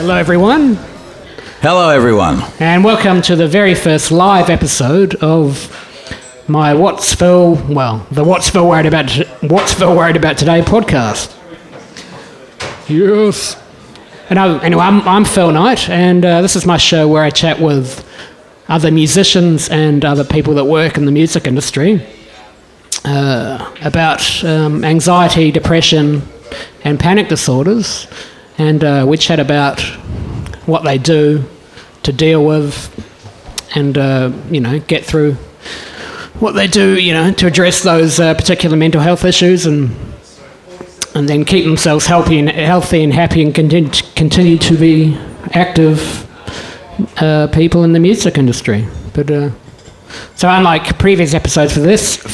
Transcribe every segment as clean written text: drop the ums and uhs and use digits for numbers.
Hello, everyone. Hello, everyone. And welcome to the very first live episode of my the Wattsville Worried About Today podcast. Yes. Anyway, I'm Phil Knight, and this is my show where I chat with other musicians and other people that work in the music industry about anxiety, depression, and panic disorders. And we chat about what they do to deal with and, get through what they do, to address those particular mental health issues and then keep themselves healthy and happy and continue to be active people in the music industry. But so unlike previous episodes, for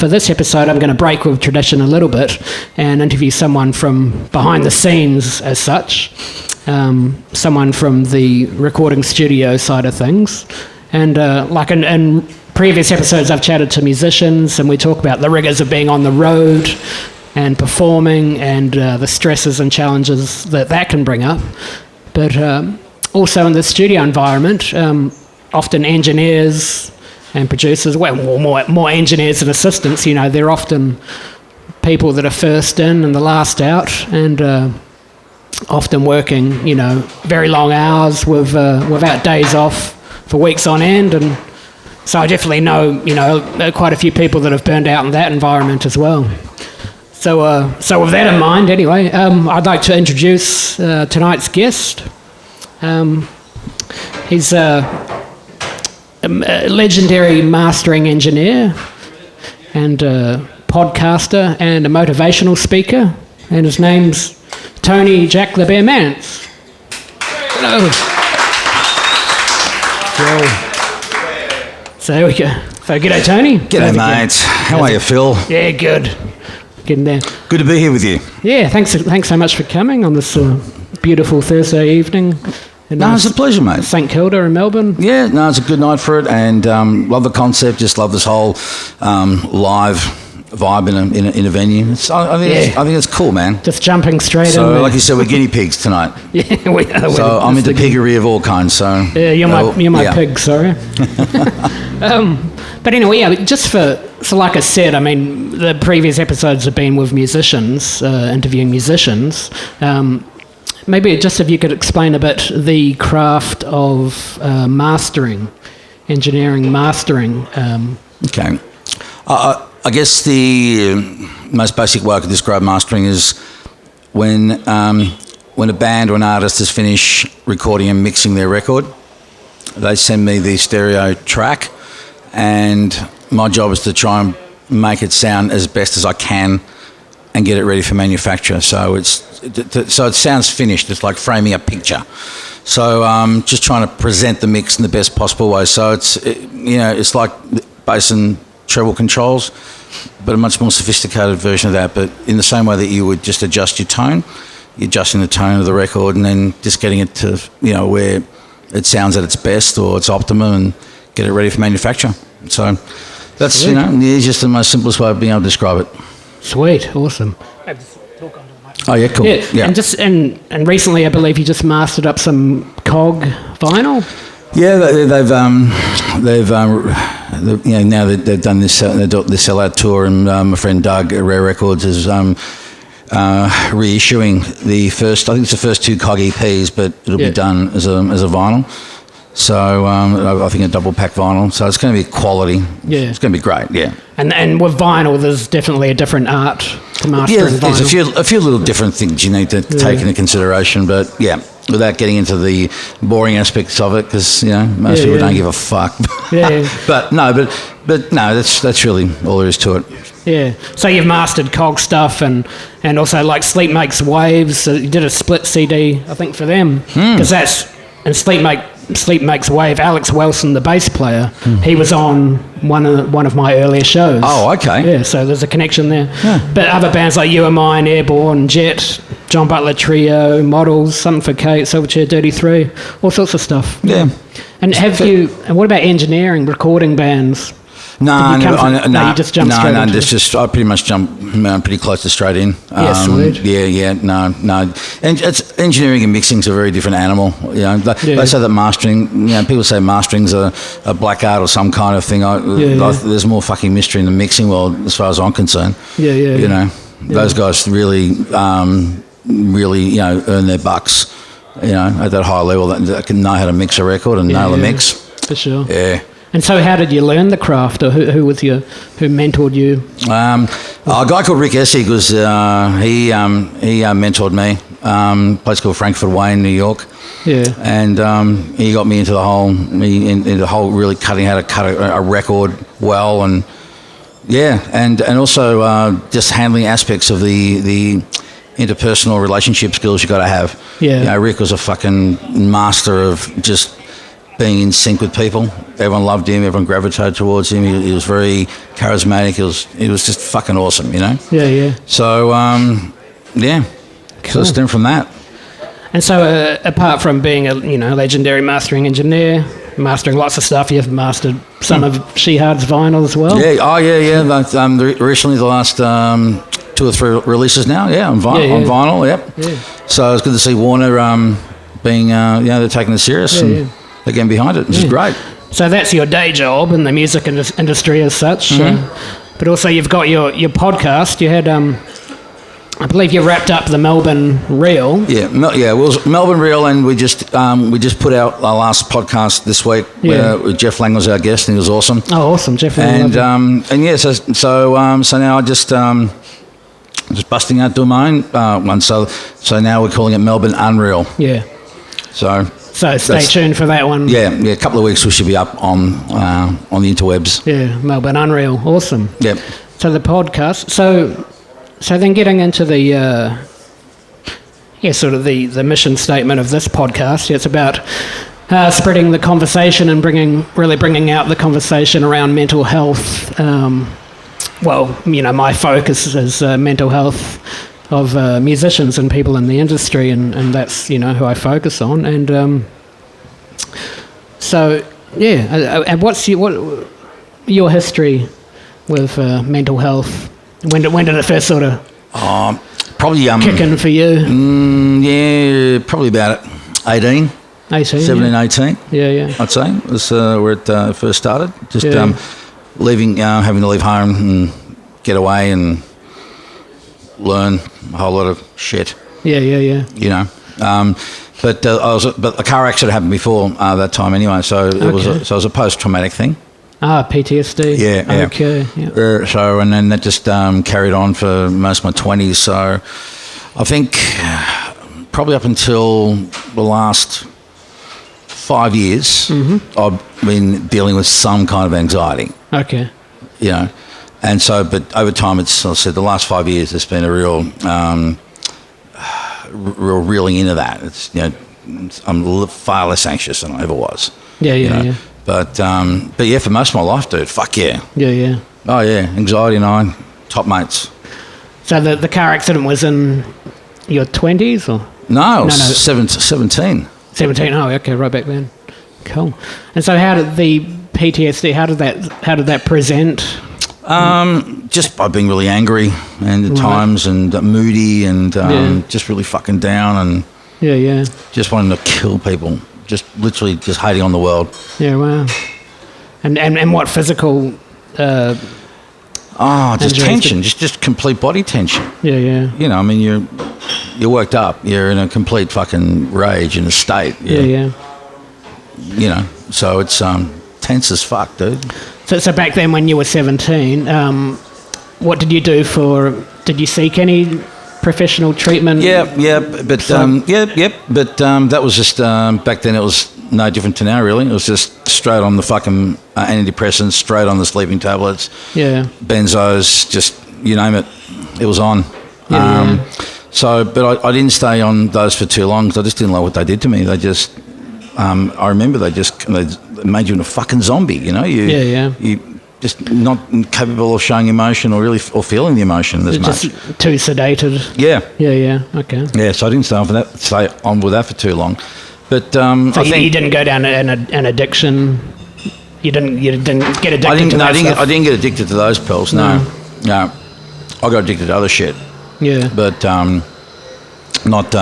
this episode, I'm going to break with tradition a little bit and interview someone from behind the scenes as such, someone from the recording studio side of things. And like in previous episodes, I've chatted to musicians and we talk about the rigors of being on the road and performing and the stresses and challenges that can bring up. But also in the studio environment, often engineers and producers, more engineers and assistants, they're often people that are first in and the last out, and often working, very long hours without days off for weeks on end. And so I definitely know, quite a few people that have burned out in that environment as well. So with that in mind, anyway, I'd like to introduce tonight's guest. He's a legendary mastering engineer and a podcaster and a motivational speaker, and his name's Tony Jack the Bear Mantz. Hello. So there we go. So g'day, Tony. G'day, mate. How are you, Phil? Yeah, good. Getting there. Good to be here with you. Yeah, thanks so much for coming on this beautiful Thursday evening. No, it's a pleasure, mate. St Kilda in Melbourne. Yeah, no, it's a good night for it, and love the concept. Just love this whole live vibe in a venue. I think it's cool, man. Just jumping straight in. So, like you said, we're guinea pigs tonight. Yeah, we are. So I'm into piggery of all kinds. So yeah, you're my pig. Sorry. But anyway, just like I said, I mean, the previous episodes have been with musicians, interviewing musicians. Maybe just if you could explain a bit the craft of engineering mastering. Okay. I guess the most basic way I could describe mastering is when a band or an artist has finished recording and mixing their record, they send me the stereo track, and my job is to try and make it sound as best as I can and get it ready for manufacture. So it sounds finished. It's like framing a picture. So just trying to present the mix in the best possible way. So it's like bass and treble controls, but a much more sophisticated version of that. But in the same way that you would just adjust your tone, you're adjusting the tone of the record and then just getting it to where it sounds at its best or its optimum and get it ready for manufacture. So that's the easiest and most simplest way of being able to describe it. Sweet, awesome. Oh yeah, cool. Yeah. And recently, I believe you just mastered up some COG vinyl. Yeah, now that they've done this sellout tour, and my friend Doug at Rare Records is reissuing the first. I think it's the first two COG EPs, but it'll be done as a vinyl. So I think a double pack vinyl. So it's going to be quality. Yeah, it's going to be great. Yeah. And with vinyl, there's definitely a different art to mastering vinyl. There's a few little different things you need to take into consideration. But yeah, without getting into the boring aspects of it, because most people don't give a fuck. Yeah. but no, that's really all there is to it. Yeah. So you've mastered COG stuff and also like Sleep Makes Waves. So you did a split CD, I think, for them because Sleep Makes Wave, Alex Wilson, the bass player, he was on one of my earlier shows. Oh, okay. Yeah, so there's a connection there. Yeah. But other bands like You and Mine, Airborne, Jet, John Butler Trio, Models, Something for Kate, Silverchair, Dirty Three, all sorts of stuff. Yeah. And what about engineering, recording bands? No, you just jumped straight into it? I pretty much jumped pretty close to straight in. Sweet. No. And it's engineering and mixing's a very different animal. You know, they say that mastering, you know, people say mastering's a black art or some kind of thing. There's more fucking mystery in the mixing world as far as I'm concerned. You know, those guys really, you know, earn their bucks, you know, at that high level that can know how to mix a record and nail a mix. For sure. Yeah. And so how did you learn the craft, or who mentored you? A guy called Rick Essig was, he mentored me, a place called Frankfurt Way in New York. Yeah. And he got me into the whole really cutting how to cut a record well, and and also just handling aspects of the interpersonal relationship skills you got to have. Yeah. You know, Rick was a fucking master of just being in sync with people. Everyone loved him. Everyone gravitated towards him. He was very charismatic. He was just fucking awesome, you know? Yeah. So, Cool. So stem from that. And so apart from being a legendary mastering engineer, mastering lots of stuff, you've mastered some of Shihad's vinyl as well? Yeah. Recently, the last 2 or 3 releases now, on vinyl, yep. Yeah. So it's good to see Warner being, they're taking it serious and they're getting behind it, which is great. So that's your day job in the music industry as such. Mm-hmm. But also you've got your podcast. You had, I believe you wrapped up the Melbourne Reel. It was Melbourne Reel, and we just put out our last podcast this week where Jeff Lang was our guest, and he was awesome. Oh, awesome, Jeff Lang. So now I just busting out doing my own one. So now we're calling it Melbourne Unreal. Yeah. So stay tuned for that one. Yeah. A couple of weeks we should be up on the interwebs. Yeah, Melbourne Unreal, awesome. Yep. So the podcast. So then getting into the sort of the mission statement of this podcast. It's about spreading the conversation and bringing out the conversation around mental health. My focus is mental health of musicians and people in the industry, and that's who I focus on. And and what's your history with mental health? When did it first sort of probably kick in for you? Probably about 18. 17, 18. Yeah. I'd say was where it first started. Just leaving, having to leave home and get away and learn a whole lot of shit. Yeah. You know, but a car accident happened before that time anyway. So it was a post-traumatic thing. PTSD. Yeah. Okay. Yeah. And then that just carried on for most of my 20s. So I think probably up until the last 5 years, I've been dealing with some kind of anxiety. Okay. You know, and so, but over time, I said the last 5 years, it's been a real reeling into that. It's, I'm far less anxious than I ever was. Yeah. But yeah, for most of my life, dude, fuck yeah. Yeah. Oh yeah, anxiety and I, top mates. So the car accident was in your 20s or? No, 17. 17. Oh, okay, right back then. Cool. And so, how did the PTSD? How did that present? Just by being really angry and at times and moody and just really fucking down and just wanting to kill people. Just literally just hating on the world. Yeah, wow. And what physical? Just tension, just complete body tension. Yeah. You know, I mean, you're worked up. You're in a complete fucking rage in a state. Yeah. You know, so it's tense as fuck, dude. So back then, when you were 17, what did you do did you seek any professional treatment? But that was just back then. It was no different to now, really. It was just straight on the fucking antidepressants, straight on the sleeping tablets, benzos, just you name it, it was on. So, but I didn't stay on those for too long because I just didn't like what they did to me. They just, I remember they made you into a fucking zombie. You know, you just not capable of showing emotion or feeling the emotion as much. Just too sedated. Yeah. Okay. Yeah, so I didn't stay on with that for too long. But you didn't go down an addiction You didn't get addicted I didn't. to No, that stuff? I didn't get addicted to those pills. No. I got addicted to other shit. Yeah. But not.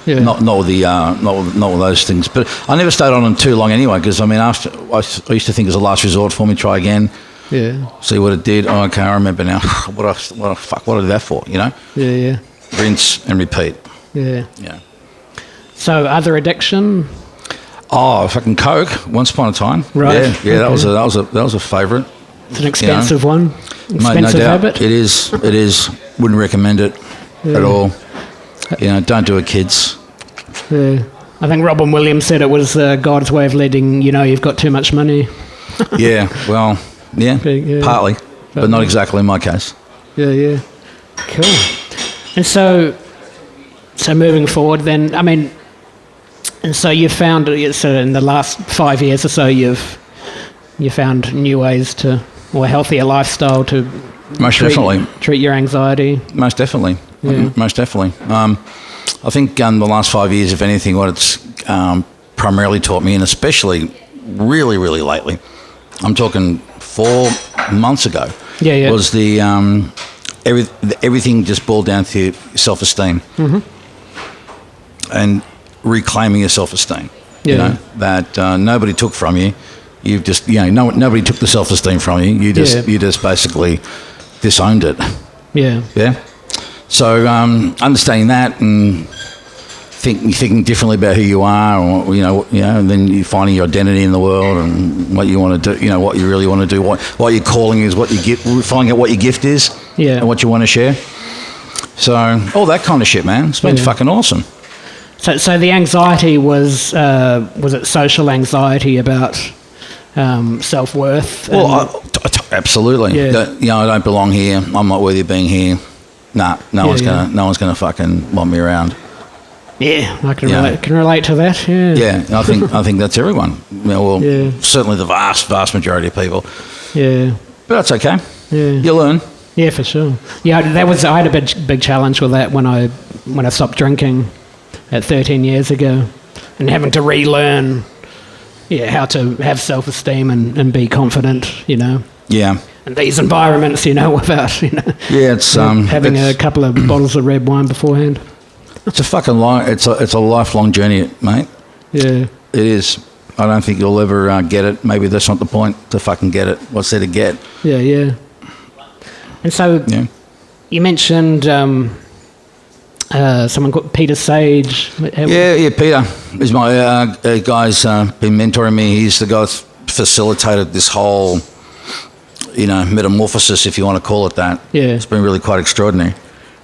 Yeah. Not with those things. But I never stayed on them too long anyway. Because I mean, after I used to think it was a last resort for me. Try again. Yeah. See what it did. Oh, okay, I remember now. What did I do that for? You know. Yeah. Yeah. Rinse and repeat. Yeah. Yeah. So other addiction? Oh, fucking Coke. Once upon a time. Right. Yeah. Okay. That was a favourite. It's an expensive one. Mate, Expensive no doubt. habit. It is. Wouldn't recommend it at all. You know, don't do it, kids. Yeah. I think Robin Williams said it was God's way of letting you know you've got too much money. Yeah. Well. Yeah. Yeah. Partly, but not exactly in my case. Yeah. Cool. And so moving forward, then, I mean, and so you found, so in the last 5 years or so, you found new ways to, or a healthier lifestyle to treat your anxiety. Most definitely. Yeah. Most definitely. I think the last 5 years, if anything, what it's primarily taught me, and especially really, really lately, I'm talking 4 months ago, was the everything just boiled down to self-esteem. Mm-hmm. And reclaiming your self-esteem. Yeah. You know, that nobody took from you. You've just, nobody took the self-esteem from you. You just basically disowned it. Yeah. Yeah. So understanding that and thinking differently about who you are, or and then you finding your identity in the world and what you want to do. What you really want to do. What your calling is. What you gift. Finding out what your gift is. Yeah. And what you want to share. So all that kind of shit, man. It's been fucking awesome. So the anxiety was it social anxiety about self-worth? Well, absolutely. Yeah. I don't belong here. I'm not worthy of being here. No one's gonna fucking want me around. Yeah, I can relate to that. Yeah. Yeah, I think that's everyone. Certainly the vast majority of people. Yeah. But that's okay. Yeah. You learn. Yeah, for sure. Yeah, I had a big challenge with that when I stopped drinking at 13 years ago, and having to relearn, how to have self-esteem and be confident, Yeah. in these environments, without, Yeah, it's having a couple of bottles of red wine beforehand. It's a fucking it's a lifelong journey, mate. Yeah. It is. I don't think you'll ever get it. Maybe that's not the point, to fucking get it. What's there to get? Yeah. And so you mentioned someone called Peter Sage. Yeah, Peter is my guy's been mentoring me. He's the guy that's facilitated this whole, metamorphosis, if you want to call it that. Yeah. It's been really quite extraordinary.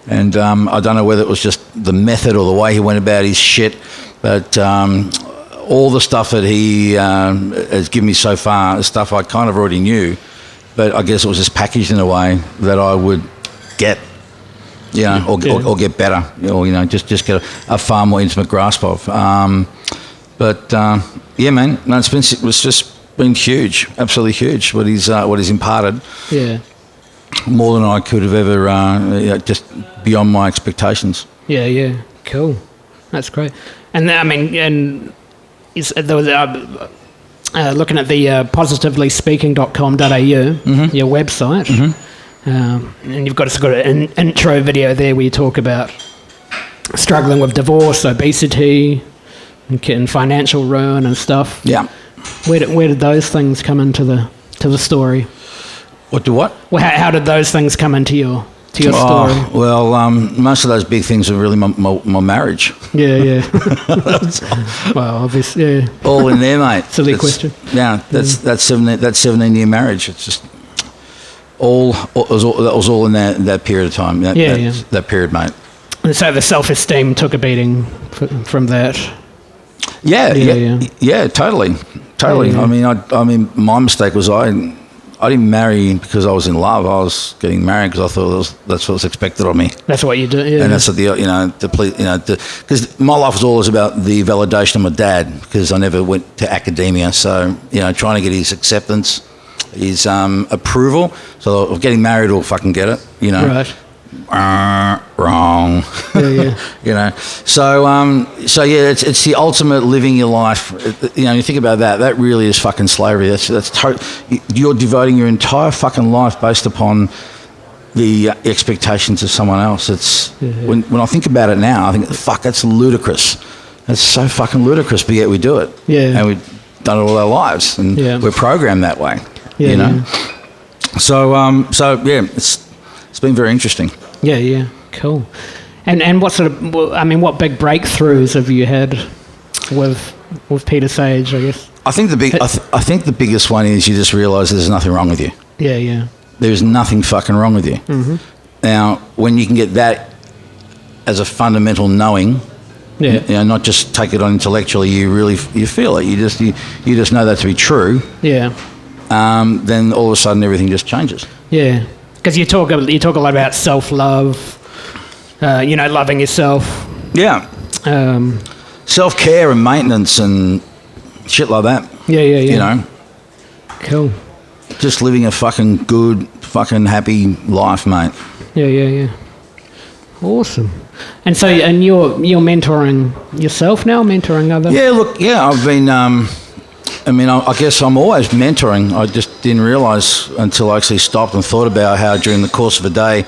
And I don't know whether it was just the method or the way he went about his shit, but all the stuff that he has given me so far is stuff I kind of already knew, but I guess it was just packaged in a way that I would get, or get better, or just get a far more intimate grasp of. Man, no, it was just been huge, absolutely huge. What he's imparted. Yeah. More than I could have ever, just beyond my expectations. Yeah, cool. That's great. And I mean, there was looking at the positivelyspeaking.com.au, your website, and you've got an intro video there where you talk about struggling with divorce, obesity, and financial ruin and stuff. Yeah. Where did those things come into the story? What? Well, how did those things come into your story? Well, most of those big things are really my marriage. Yeah. Well, obviously, yeah. All in there, mate. Silly question. Yeah, that's 17-year marriage. It's just that was all in that period of time. That period, mate. And so the self-esteem took a beating from that. Yeah, totally. Yeah. I mean, my mistake was I didn't marry because I was in love. I was getting married because I thought that's what was expected of me. That's what you do, yeah. And that's because my life was always about the validation of my dad, because I never went to academia. So, trying to get his acceptance, his approval. So getting married will fucking get it, Right. wrong. Yeah. You know, so yeah, it's the ultimate living your life. You know, you think about that. That really is fucking slavery. You're devoting your entire fucking life based upon the expectations of someone else. It's when I think about it now, I think, fuck, that's ludicrous. That's so fucking ludicrous, but yet we do it. Yeah. And we've done it all our lives, and we're programmed that way. Yeah, you know. So yeah, it's been very interesting. Yeah, cool. And what sort of, what big breakthroughs have you had with Peter Sage, I guess? I think I think the biggest one is you just realise there's nothing wrong with you. Yeah. There's nothing fucking wrong with you. Mm-hmm. Now, when you can get that as a fundamental knowing, you know, not just take it on intellectually, you feel it. You just know that to be true. Yeah. Then all of a sudden everything just changes. Yeah. Because you talk a lot about self-love, loving yourself. Yeah. Self-care and maintenance and shit like that. Yeah. You know. Cool. Just living a fucking good, fucking happy life, mate. Yeah. Awesome. And so, you're mentoring yourself now, mentoring others? Yeah, look, I've been, I guess I'm always mentoring. I just didn't realise until I actually stopped and thought about how during the course of a day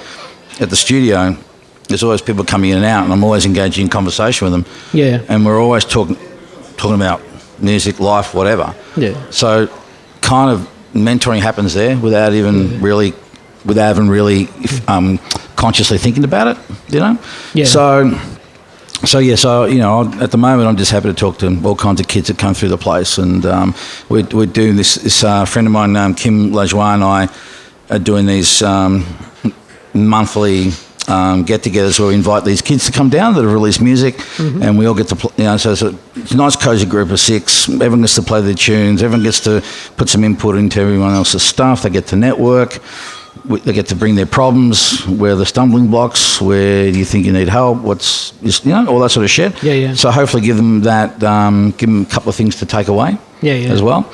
at the studio, there's always people coming in and out, and I'm always engaging in conversation with them. Yeah. And we're always talking about music, life, whatever. Yeah. So kind of mentoring happens there without even really consciously thinking about it, you know? Yeah. So you know, at the moment I'm just happy to talk to all kinds of kids that come through the place, and we're doing this friend of mine, Kim Lajoie, and I are doing these monthly get-togethers where we invite these kids to come down that have released music, and we all get to play, you know, so it's a nice cozy group of 6. Everyone gets to play their tunes, everyone gets to put some input into everyone else's stuff, they get to network, they get to bring their problems, where the stumbling blocks, where do you think you need help, what's, you know, all that sort of shit. Yeah. So hopefully give them that, give them a couple of things to take away as well.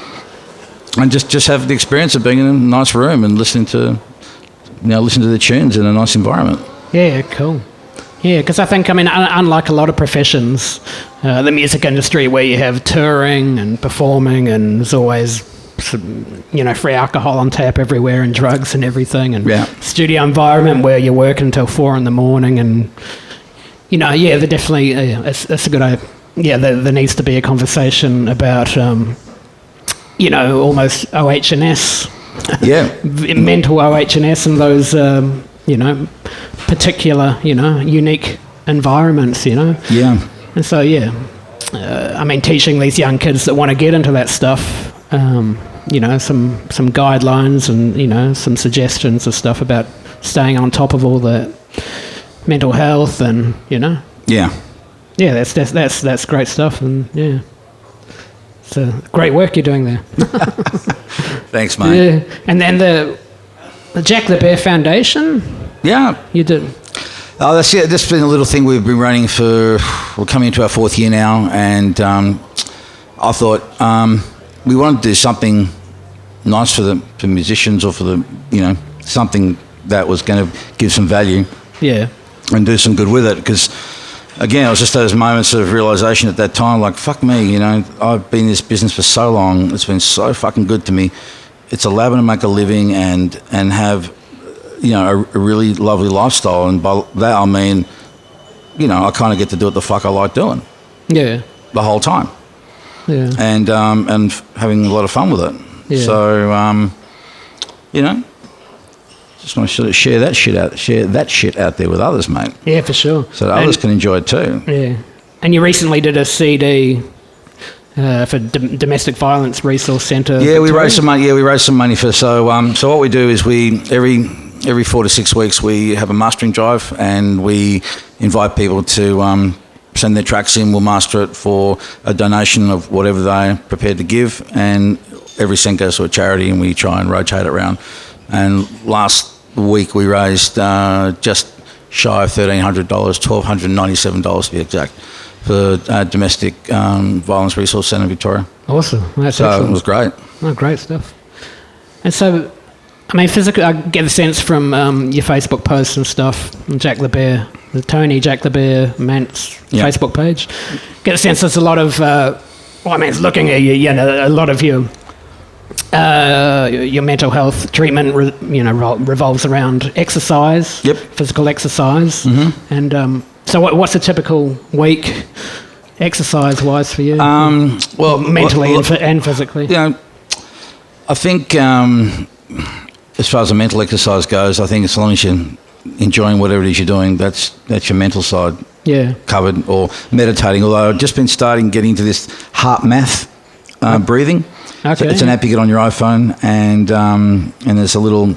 And just have the experience of being in a nice room and listening to the tunes in a nice environment. Yeah, cool. Yeah, because I think, unlike a lot of professions, the music industry where you have touring and performing and there's always, free alcohol on tap everywhere and drugs and everything, and studio environment where you're working until 4 a.m. and, there definitely, it's a good idea. Yeah, there needs to be a conversation about, almost OH&S. Yeah. Mental OH&S and those, particular, unique environments, Yeah. And so, teaching these young kids that want to get into that stuff, some guidelines and, some suggestions of stuff about staying on top of all the mental health and, Yeah. Yeah, that's great stuff, and, yeah. It's great work you're doing there. Thanks, mate. Yeah. And then the Jack the Bear Foundation? Yeah. You did. Oh, that's it. This has been a little thing we've been running for, we're coming into our 4th year now, and I thought we wanted to do something nice for musicians, or for something that was going to give some value. Yeah. And do some good with it, because again, it was just those moments of realisation at that time, like, fuck me, I've been in this business for so long, it's been so fucking good to me. It's allowed me to make a living and have, a really lovely lifestyle. And by that I mean, I kind of get to do what the fuck I like doing. Yeah. The whole time. Yeah. And having a lot of fun with it. Yeah. So, just want to share that shit out there with others, mate. Yeah, for sure. So that others can enjoy it too. Yeah. And you recently did a CD for Domestic Violence Resource Centre. Yeah, we raised some money. Yeah, we raised some money for. So what we do is we every 4 to 6 weeks we have a mastering drive, and we invite people to send their tracks in. We'll master it for a donation of whatever they're prepared to give, and every cent goes to a charity, and we try and rotate it around. And last week we raised just shy of $1,300, $1,297 to be exact, for Domestic Violence Resource Centre Victoria. Awesome. That's so excellent. It was great. Oh, great stuff. And so I mean, physically, I get the sense from your Facebook posts and stuff, and Jack the Bear, the Tony Jack the Bear Mantz Facebook page. Get the sense there's a lot of, it's looking at you, a lot of your mental health treatment, revolves around exercise, physical exercise. Mm-hmm. And so what's a typical week exercise-wise for you? Mentally and physically? I think as far as the mental exercise goes, I think as long as you're enjoying whatever it is you're doing, that's your mental side covered, or meditating. Although I've just been getting into this heart math breathing. Okay. It's an app you get on your iPhone, and there's a little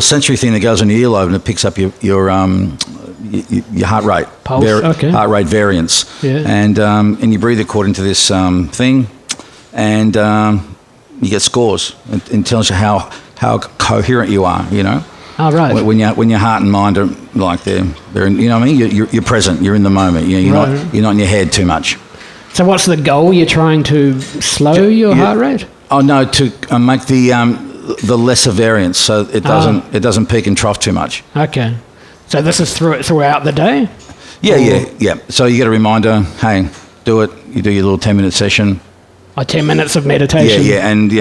sensory thing that goes on your earlobe, and it picks up your heart rate, heart rate variance, and you breathe according to this thing, and you get scores. It tells you how coherent you are. Oh, right. When your heart and mind are like they're you know what I mean. You're present. You're in the moment. You're not in your head too much. So what's the goal? You're trying to slow your heart rate? Oh no, to make the lesser variance, so it doesn't peak and trough too much. Okay. So this is throughout the day? Yeah. So you get a reminder. Hey, do it. You do your little 10-minute session. 10 minutes of meditation. Yeah, and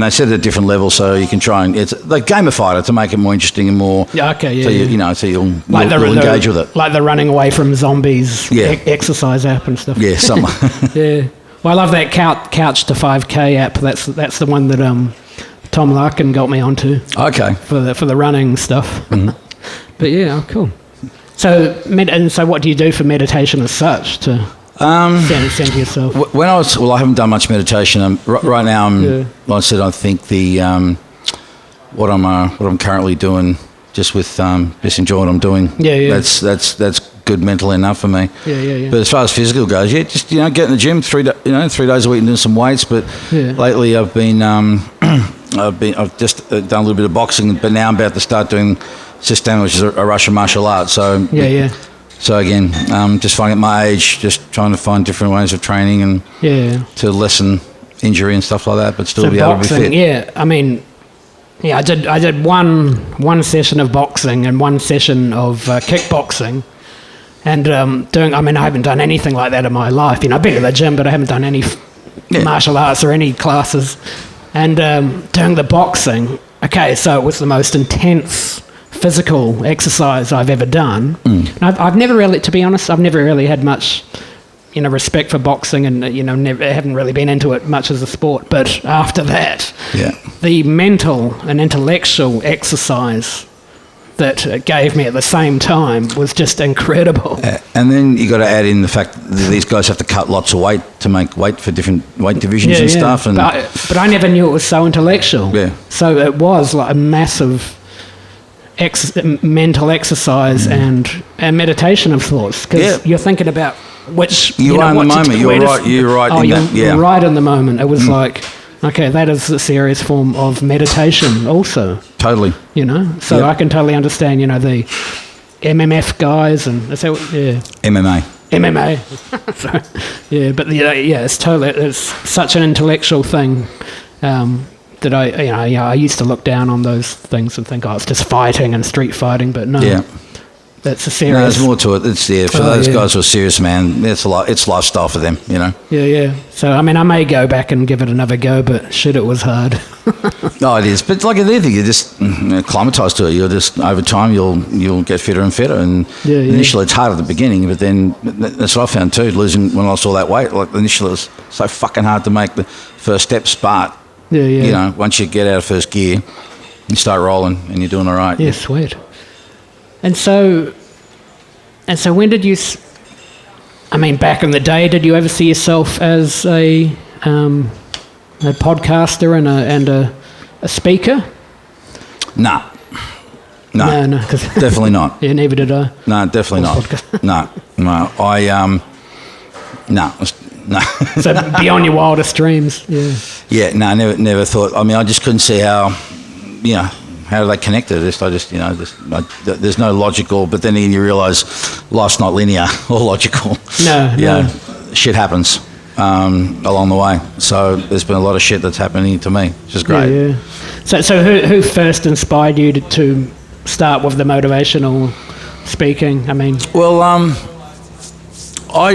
they set it at different levels, so you can try and it's like gamify it to make it more interesting and more. Yeah, okay, yeah. So you'll engage with it, like the running away from zombies exercise app and stuff. Yeah, something. Yeah. Well, I love that Couch to 5K app. That's the one that Tom Larkin got me onto. Okay. For the running stuff. Mm-hmm. But yeah, cool. So so what do you do for meditation as such to? Send to yourself. I haven't done much meditation. Right now, like I said, I think what I'm currently doing, just enjoying what I'm doing. Yeah. That's good mentally enough for me. Yeah. But as far as physical goes, just get in the gym 3 days a week and doing some weights. But lately, I've just done a little bit of boxing, but now I'm about to start doing SelfEsteem, which is a Russian martial art. So So again, just finding at my age, just trying to find different ways of training and to lessen injury and stuff like that, but still be able to be fit. Yeah, I mean, I did one session of boxing and one session of kickboxing, and I haven't done anything like that in my life. I've been to the gym, but I haven't done any martial arts or any classes. And doing the boxing, so it was the most intense physical exercise I've ever done. I've never really, to be honest, had much, respect for boxing, and haven't really been into it much as a sport. But after that, the mental and intellectual exercise that it gave me at the same time was just incredible. And then you got to add in the fact that these guys have to cut lots of weight to make weight for different weight divisions and stuff. And but I never knew it was so intellectual. Yeah. So it was like a massive mental exercise and meditation of thoughts, because you're thinking about which you are in the moment. You're right. You're right in the moment. It was like, okay, that is a serious form of meditation also. Totally. So I can totally understand. The MMF guys and MMA. So, but it's such an intellectual thing. That I used to look down on those things and think, it's just fighting and street fighting, but no, that's a serious. No, there's more to it. It's for those guys who are serious, man. It's lifestyle for them, Yeah. So I may go back and give it another go, but shit, it was hard. No, it is. But like anything, you just acclimatise to it. You'll just over time you'll get fitter and fitter. And initially it's hard at the beginning, but then that's what I found too. Losing when I lost all that weight, like initially it was so fucking hard to make the first steps, but. Once you get out of first gear, you start rolling and you're doing all right. Yeah, sweet. And so when did you, back in the day, did you ever see yourself as a podcaster and a speaker? No. No, definitely not. Yeah, neither did I. No, definitely not. No. No. So beyond your wildest dreams, never thought. I just couldn't see how do they connect it? There's no logical. But then you realise life's not linear or logical. No. Shit happens. along the way. So there's been a lot of shit that's happening to me, which is great. Yeah. So who first inspired you to start with the motivational speaking? I mean, Well, I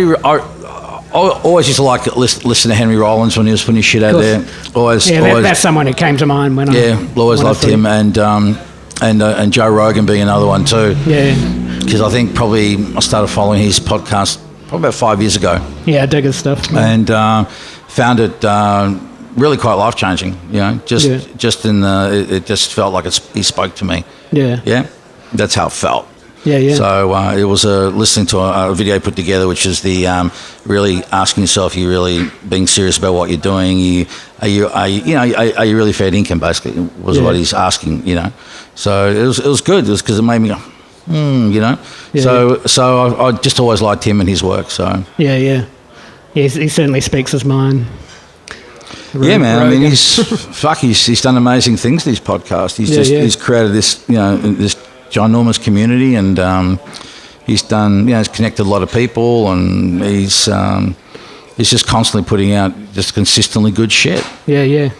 always used to like listen to Henry Rollins when he was putting his shit out there. Always, that's someone who came to mind when always loved him, and Joe Rogan being another one too. Yeah. Because I think probably I started following his podcast probably about 5 years ago. Yeah, I dig his stuff. And found it really quite life changing. You know, just in it just felt like he spoke to me. Yeah. Yeah, that's how it felt. Yeah. So it was listening to a video put together, which is the really asking yourself, are you really being serious about what you're doing? Are you really fair income? Basically, was what he's asking. You know, so it was good. It was because it made me go, you know. Yeah, so I just always liked him and his work. So yeah. He certainly speaks his mind. Yeah, man. I mean, he's done amazing things to his podcast. He's created this, this ginormous community, and he's done, he's connected a lot of people, and he's just constantly putting out just consistently good shit. Yeah.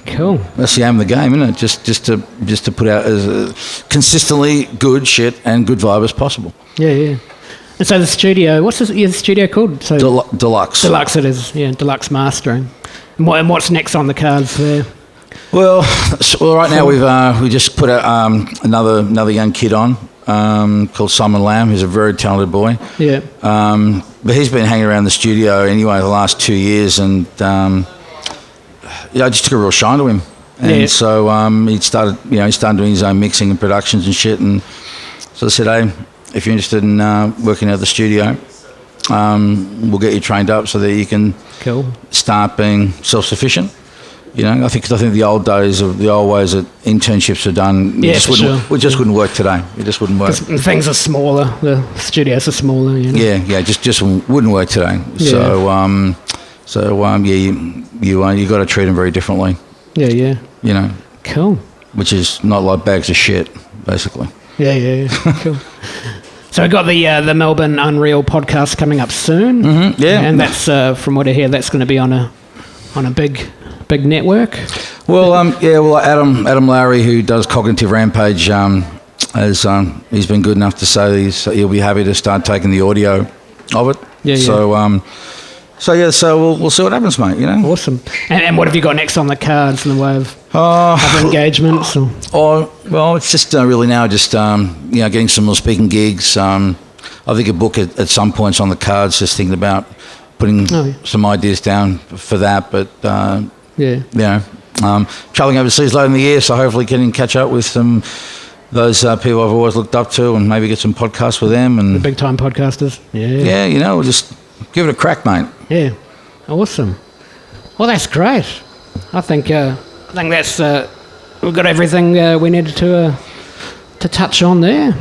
Cool. That's the aim of the game, isn't it? Just to put out as consistently good shit and good vibe as possible. Yeah. And so the studio, what's the studio called? So Deluxe. Deluxe it is, yeah, Deluxe Mastering. And what's next on the cards there? Well, right now we just put another young kid on called Simon Lamb, who's a very talented boy. Yeah. But he's been hanging around the studio anyway the last 2 years, and I just took a real shine to him. And so he started doing his own mixing and productions and shit. And so I said, hey, if you're interested in working at the studio, we'll get you trained up so that you can start being self-sufficient. I think the old days of the old ways that internships are done, we just wouldn't work today. It just wouldn't work. Things are smaller. The studios are smaller. Yeah, just wouldn't work today. Yeah. You got to treat them very differently. Yeah. Cool. Which is not like bags of shit, basically. Yeah. Cool. So we got the Melbourne Unreal podcast coming up soon. Mm-hmm, yeah. And that's from what I hear, that's going to be on a big network. Well, Adam Lowry, who does Cognitive Rampage, he's been good enough to say he'll be happy to start taking the audio of it. Yeah. So we'll see what happens, mate. Awesome. And what have you got next on the cards in the way of other engagements? Well, it's just really now just getting some more speaking gigs. I think a book at some points on the cards. Just thinking about putting some ideas down for that, but traveling overseas later in the year, so hopefully getting catch up with some those people I've always looked up to, and maybe get some podcasts with them and the big time podcasters. Yeah. We'll just give it a crack, mate. Yeah, awesome. Well, that's great. I think that's we've got everything we needed to touch on there.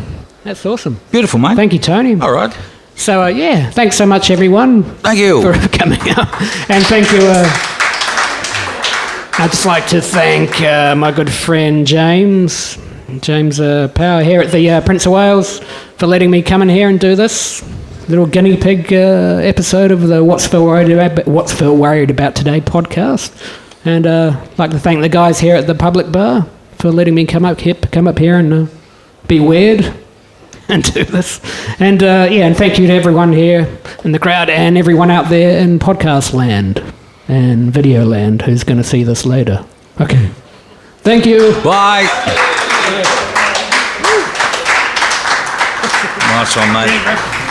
That's awesome. Beautiful, mate. Thank you, Tony. All right. So, thanks so much, everyone. Thank you. For coming up. And thank you. I'd just like to thank my good friend James Power here at the Prince of Wales for letting me come in here and do this little guinea pig episode of the What's Phil Worried About Today podcast. And I'd like to thank the guys here at the Public Bar for letting me come up here and be weird and do this. And and thank you to everyone here in the crowd and everyone out there in podcast land and video land who's going to see this later. Okay. Thank you. Bye. Nice one, mate.